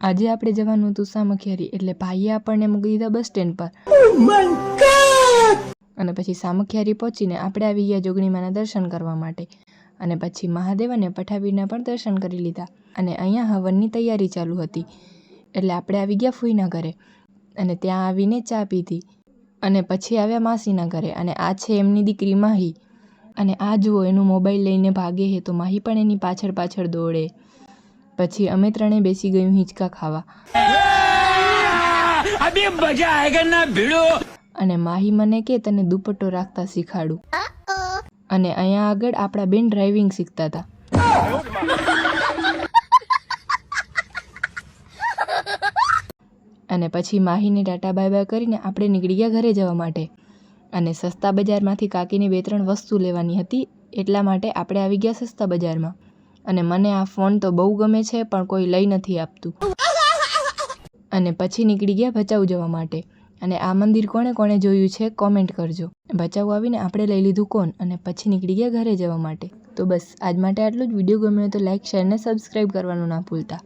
આજે આપણે જવાનું હતું સામખિયારી, એટલે ભાઈએ આપણને મૂકી દીધા બસ સ્ટેન્ડ પર અને પછી સામખિયારી પહોંચીને આપણે આવી ગયા જોગણીમાના દર્શન કરવા માટે અને પછી મહાદેવ અને પઠાવીરના પણ દર્શન કરી લીધા અને અહીંયા હવનની તૈયારી ચાલુ હતી એટલે આપણે આવી ગયા ફૂઈના ઘરે અને ત્યાં આવીને ચા પીધી અને પછી આવ્યા માસીના ઘરે અને આ છે એમની દીકરી માહી અને આ જુઓ એનું મોબાઈલ લઈને ભાગે છે તો માહી પણ એની પાછળ પાછળ દોડે. પછી અમે ત્રણે બેસી ગયું હિંચકા ખાવા અને માહી મને કે તને દુપટ્ટો રાખતા શીખાડું અને અહીંયા આગળ આપણા બેન ડ્રાઇવિંગ શીખતા હતા. અને પછી માહીને ટાટા બાય બાય કરીને આપણે નીકળી ગયા ઘરે જવા માટે અને સસ્તા બજારમાંથી કાકીને 2-3 વસ્તુ લેવાની હતી એટલા માટે આપણે આવી ગયા સસ્તા બજારમાં અને મને આ ફોન તો બહુ ગમે છે પણ કોઈ લઈ નથી આપતું અને પછી નીકળી ગયા ભચાઉ જવા માટે અને આ મંદિર કોણે કોણે જોયું છે કોમેન્ટ કરજો. ભચાઉ આવીને આપણે લઈ લીધું કોન અને પછી નીકળી ગયા ઘરે જવા માટે. તો બસ આજ માટે આટલું જ. વિડીયો ગમ્યો તો લાઇક શેર ને સબસ્ક્રાઈબ કરવાનું ના ભૂલતા.